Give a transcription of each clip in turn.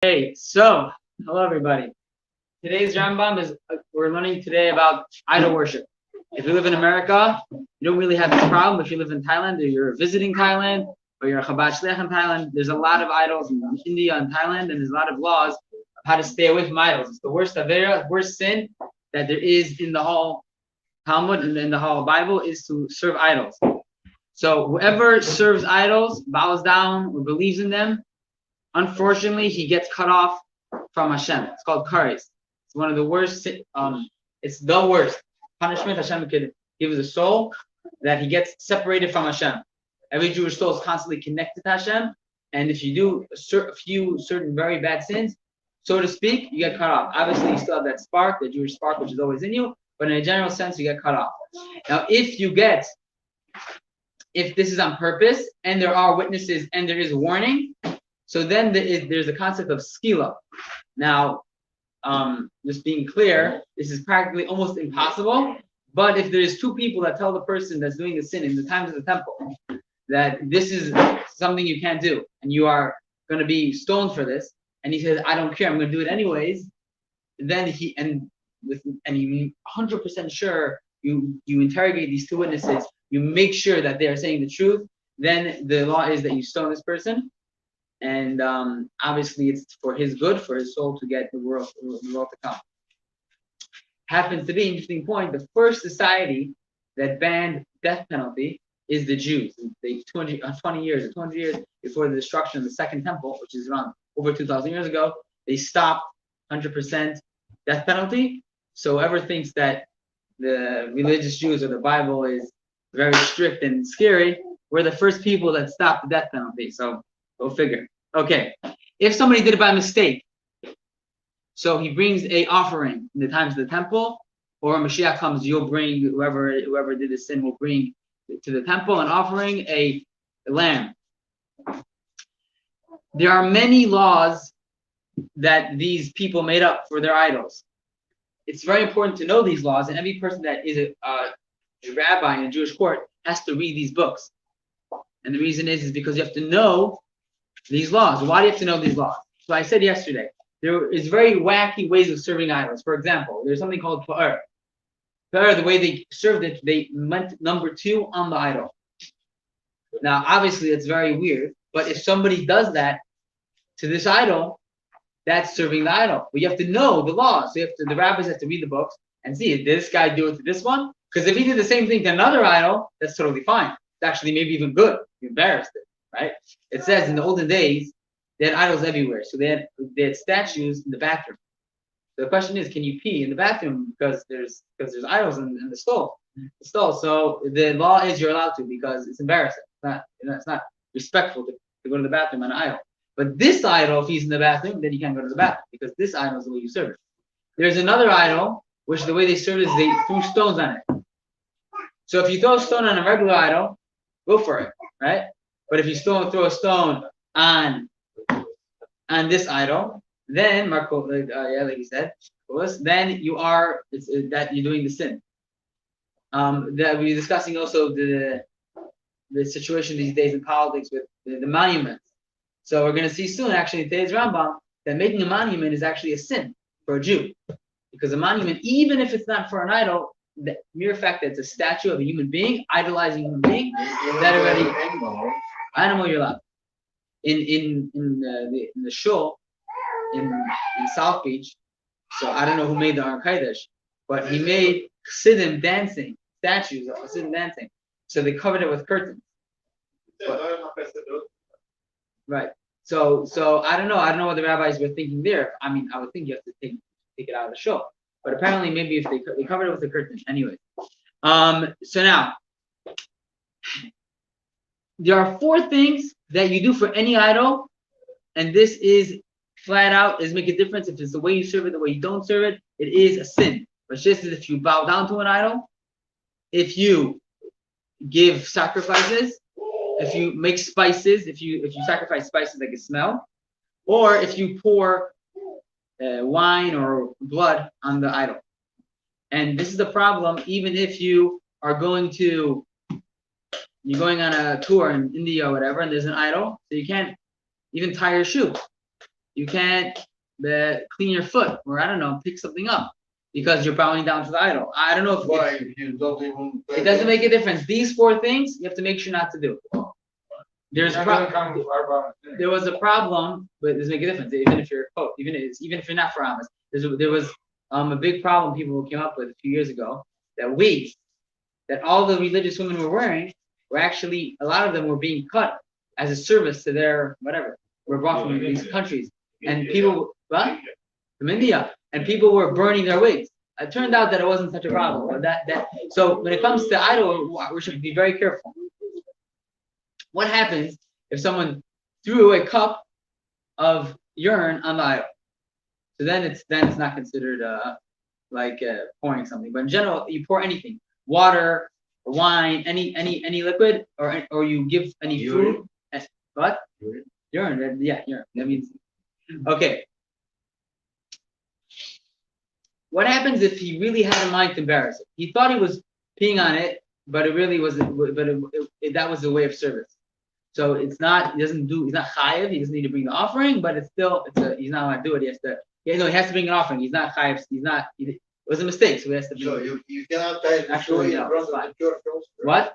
Hey, so hello everybody. Today's Rambam is we're learning today about idol worship. If you live in America, you don't really have this problem. If you live in Thailand, or you're visiting Thailand, or you're a Chabad Shliach in Thailand, there's a lot of idols in India and Thailand, and there's a lot of laws of how to stay away from idols. It's the worst avera, worst sin that there is in the whole Talmud and in the whole Bible is to serve idols. So whoever serves idols, bows down, or believes in them, unfortunately, he gets cut off from Hashem. It's called kares. It's one of the worst. It's the worst punishment Hashem could give the soul, that he gets separated from Hashem. Every Jewish soul is constantly connected to Hashem, and if you do a few certain very bad sins, so to speak, you get cut off. Obviously, you still have that spark, the Jewish spark, which is always in you, but in a general sense, you get cut off. Now, if this is on purpose, and there are witnesses, and there is warning, so then there's a concept of skila. Now, just being clear, this is practically almost impossible. But if there's two people that tell the person that's doing the sin in the times of the temple that this is something you can't do, and you are going to be stoned for this, and he says, "I don't care, I'm going to do it anyways," then you're 100% sure you interrogate these two witnesses, you make sure that they are saying the truth. Then the law is that you stone this person. And obviously, it's for his good, for his soul to get the world to come. Happens to be an interesting point. The first society that banned death penalty is the Jews. They 200 years before the destruction of the Second Temple, which is around over 2,000 years ago, they stopped 100% death penalty. So whoever thinks that the religious Jews or the Bible is very strict and scary, we're the first people that stopped the death penalty. So go figure. Okay, if somebody did it by mistake, so he brings a offering in the times of the temple, or Mashiach comes, you'll bring whoever did the sin will bring to the temple an offering, a lamb. There are many laws that these people made up for their idols. It's very important to know these laws, and every person that is a rabbi in a Jewish court has to read these books. And the reason is because you have to know these laws. Why do you have to know these laws? So I said yesterday, there is very wacky ways of serving idols. For example, there's something called pa'er. Pa'er, the way they served it, they meant number 2 on the idol. Now, obviously, it's very weird, but if somebody does that to this idol, that's serving the idol. But you have to know the laws. So the rabbis have to read the books and see, did this guy do it to this one? Because if he did the same thing to another idol, that's totally fine. It's actually maybe even good. You embarrassed it. Right? It says in the olden days they had idols everywhere, so they had statues in the bathroom. So the question is, can you pee in the bathroom because there's idols in the stall? So the law is you're allowed to, because it's embarrassing. It's not respectful to go to the bathroom on an idol. But this idol, if he's in the bathroom, then he can't go to the bathroom, because this idol is the way you serve it. There's another idol which the way they serve it is they threw stones on it. So if you throw a stone on a regular idol, go for it, right? But if you throw a stone on this idol, then Marco, like he said, then you're doing the sin. That we're discussing also the situation these days in politics with the monuments. So we're going to see soon, actually, in today's Rambam, that making a monument is actually a sin for a Jew, because a monument, even if it's not for an idol, the mere fact that it's a statue of a human being, idolizing a human being, that already. Animal you're allowed. In the shul in South Beach, so I don't know who made the Aron Kodesh, but he made Chassidim dancing, statues of Chassidim dancing. So they covered it with curtains. Right. So I don't know what the rabbis were thinking there. I mean, I would think you have to take it out of the shul. But apparently maybe if they covered it with a curtain. Anyway. So now there are 4 things that you do for any idol, and this is flat out is make a difference if it's the way you serve it, the way you don't serve it. It is a sin. But just as if you bow down to an idol, if you give sacrifices, if you make spices, if you sacrifice spices that can smell, or if you pour wine or blood on the idol. And this is the problem, even if you are going on a tour in India or whatever, and there's an idol, so you can't even tie your shoe. You can't clean your foot, or I don't know, pick something up because you're bowing down to the idol. I don't know if you don't even. It doesn't make a difference. These 4 things you have to make sure not to do. There was a problem, but it doesn't make a difference. Even if you're even if you're not for Amos, there was a big problem people came up with a few years ago that wigs that all the religious women were wearing were actually, a lot of them were being cut as a service to their whatever. Were brought from these countries, and people from India, and people were burning their wigs. It turned out that it wasn't such a problem. But so when it comes to idol, we should be very careful. What happens if someone threw a cup of urine on the idol? So then it's not considered pouring something. But in general, you pour anything, water, or wine, any liquid, or you give any food. What? Urine. Yeah, urine. That means okay. What happens if he really had in mind to embarrass it? He thought he was peeing on it, but it really wasn't. But that was a way of service. So it's not. He's not chayiv. He doesn't need to bring the offering, but he's not allowed to do it. He has to. He has to bring an offering. He's not chayiv. It was a mistake, so he has to. So you cannot actually what?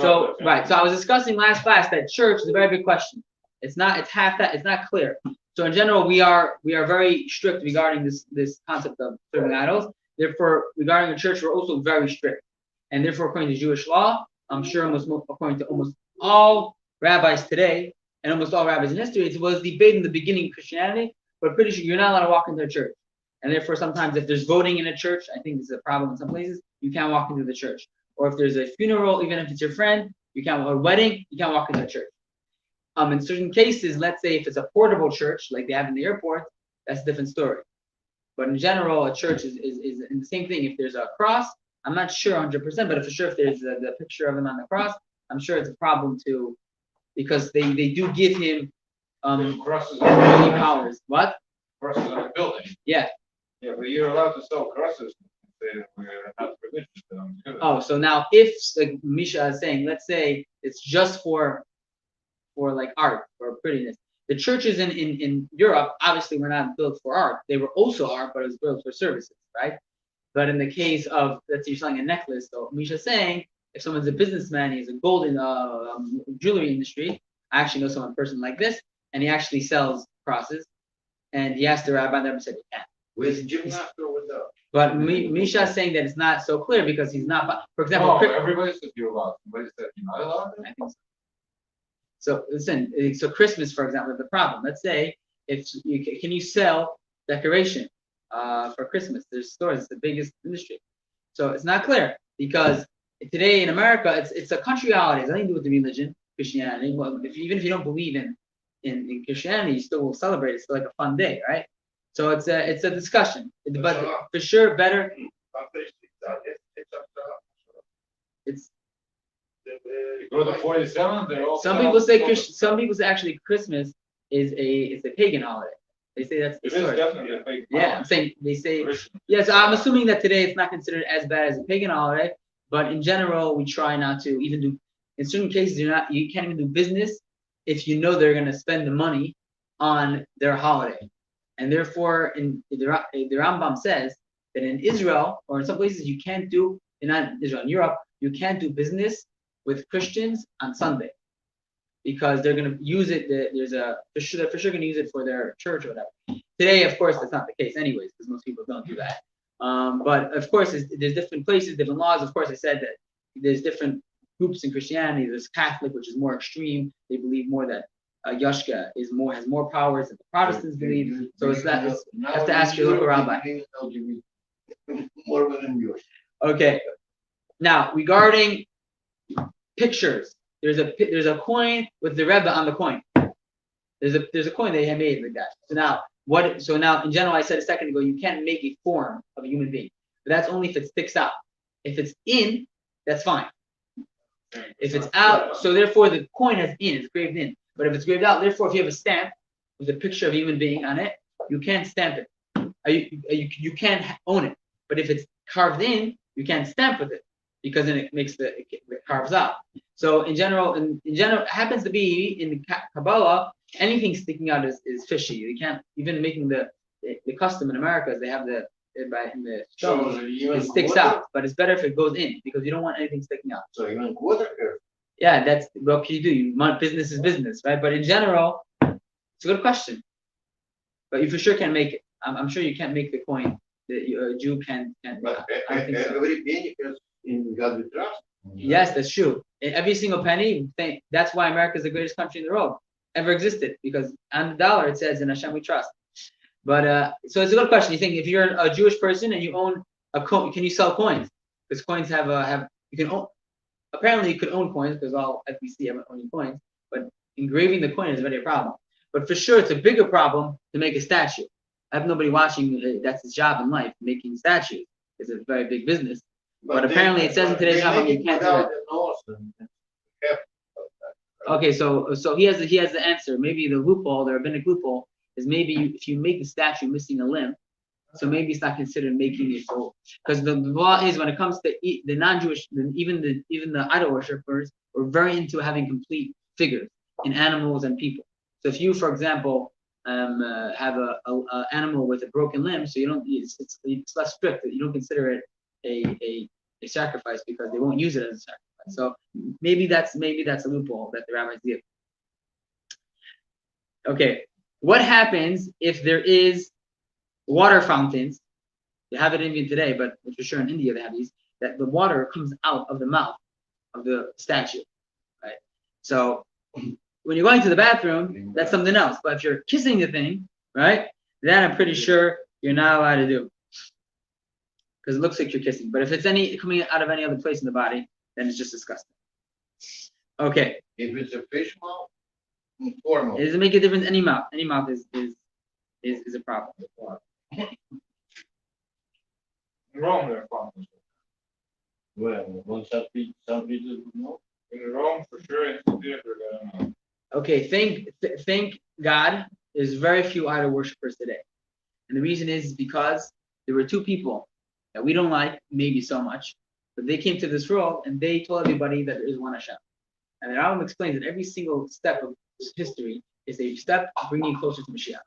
So right. So I was discussing last class that church is a very big question. It's not. It's half that. It's not clear. So in general, we are very strict regarding this concept of serving idols. Therefore, regarding the church, we're also very strict. And therefore, according to Jewish law, I'm sure according to almost all rabbis today and almost all rabbis in history, it was debate in the beginning of Christianity, but pretty sure you're not allowed to walk into a church. And therefore, sometimes if there's voting in a church, I think this is a problem in some places, you can't walk into the church. Or if there's a funeral, even if it's your friend, or a wedding, you can't walk into a church. In certain cases, let's say if it's a portable church like they have in the airport, that's a different story. But in general, a church is in the same thing. If there's a cross, I'm not sure 100%, but for sure if there's the picture of him on the cross, I'm sure it's a problem too, because they do give him crosses powers. What? Crosses on the building. Yeah. Yeah, but you're allowed to sell crosses. We're not religious. Oh, so now if like Misha is saying, let's say it's just for like art or prettiness. The churches in Europe obviously were not built for art. They were also art, but it was built for services, right? But in the case of, let's say you're selling a necklace, so Misha's saying, if someone's a businessman, he has a golden jewelry industry. I actually know someone person like this, and he actually sells crosses, and he asked the rabbi and said he can't. With Jim after or without? But Misha is saying that it's not so clear because he's not. For example, everybody says you're allowed. Somebody said you're not allowed. I think so. So listen. So Christmas, for example, is the problem. Let's say can you sell decoration for Christmas? There's stores. It's the biggest industry. So it's not clear because today in America, it's a country holiday. It's nothing to do with the religion, Christianity. Well, even if you don't believe in Christianity, you still will celebrate. It's still like a fun day, right? So it's a discussion, but for sure better. It's go to the 47th. Some people say some people say actually Christmas is a pagan holiday. They say that's the it is definitely a pagan. Yeah, I'm saying they say yes. So I'm assuming that today it's not considered as bad as a pagan holiday, but in general we try not to even do. In certain cases, you can't even do business if you know they're going to spend the money on their holiday. And therefore, the Rambam says that in Israel or in some places you can't do, not Israel, in Europe, you can't do business with Christians on Sunday because they're going to use it. They're for sure going to use it for their church or whatever. Today, of course, that's not the case, anyways, because most people don't do that. But of course, there's different places, different laws. Of course, I said that there's different groups in Christianity. There's Catholic, which is more extreme. They believe more that Yashka has more powers than the Protestants believe. So it's that. You have to ask your local rabbi. Okay. Now regarding pictures, there's a coin with the Rebbe on the coin. There's a coin they have made like that. So now in general, I said a second ago, you can't make a form of a human being, but that's only if it sticks out. If it's in, that's fine. If it's out, so therefore the coin it's graved in. But if it's graved out, therefore, if you have a stamp with a picture of a human being on it, you can't stamp it. You can't own it. But if it's carved in, you can't stamp with it because then it carves out. So in general, it happens to be in the Kabbalah anything sticking out is fishy. You can't even making the custom in America is they have in the stove, it sticks out, but it's better if it goes in because you don't want anything sticking out. So even water here. Yeah, that's what can you do? Business is business, right? But in general, it's a good question. But you for sure can make it. I'm sure you can't make the coin that a Jew can. But I don't think so. every penny has in God we trust. Yes, that's true. Every single penny. That's why America is the greatest country in the world ever existed, because on the dollar it says in Hashem we trust. But so it's a good question. You think if you're a Jewish person and you own a coin, can you sell coins? Because coins have you can own. Apparently, you could own coins because all FBC haven't owned coins, but engraving the coin is already a problem. But for sure, it's a bigger problem to make a statue. I have nobody watching. That's his job in life, making statues. It's a very big business. But apparently, it says in today's Rambam you can't do it. Okay, so he has the answer. Maybe the loophole, the rabbinic loophole, is maybe if you make the statue missing a limb, so maybe it's not considered making it whole. Because the law is when it comes to the non-Jewish, even the idol worshippers are very into having complete figures in animals and people. So if you, for example, have a animal with a broken limb, so you don't, it's less strict. You don't consider it a sacrifice because they won't use it as a sacrifice. So maybe that's a loophole that the rabbis give. Okay, what happens if there is water fountains? They have it in India today, but for sure in India they have these, that the water comes out of the mouth of the statue, right? So when you're going to the bathroom, that's something else. But if you're kissing the thing, right, then I'm pretty sure you're not allowed to do, because it looks like you're kissing. But if it's coming out of any other place in the body, then it's just disgusting. Okay. If it's a fish mouth, formal. It doesn't make a difference. Any mouth is a problem. In Rome, there are problems. Well, some people know. In Rome, for sure, in theater, they're gonna know. Okay, thank God there's very few idol worshippers today. And the reason is because there were two people that we don't like maybe so much, but they came to this world and they told everybody that there is one Hashem. And the Rambam explains that every single step of history is a step bringing closer to Mashiach.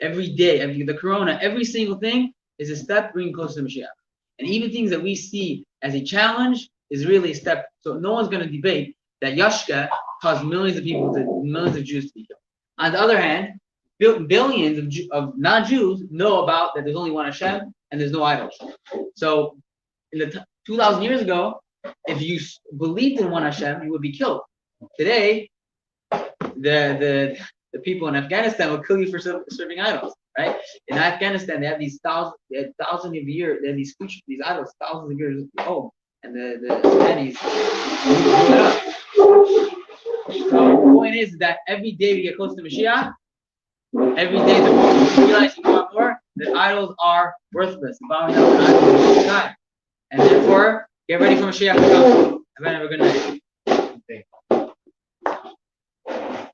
Every day, the Corona, every single thing is a step bringing closer to Mashiach. And even things that we see as a challenge is really a step. So no one's going to debate that Yashka caused millions of Jews to be killed. On the other hand, billions of non-Jews know about that there's only one Hashem and there's no idols. So in the 2,000 years ago, if you believed in one Hashem, you would be killed. Today, the people in Afghanistan will kill you for serving idols, right? In Afghanistan, they have these thousands of years, they have these idols thousands of years old, and the Afghanis blew it up. So the point is that every day we get close to Mashiach, every day the more we realize more and more that idols are worthless, bowing down to idols. And therefore, get ready for Mashiach to come. Have a good night.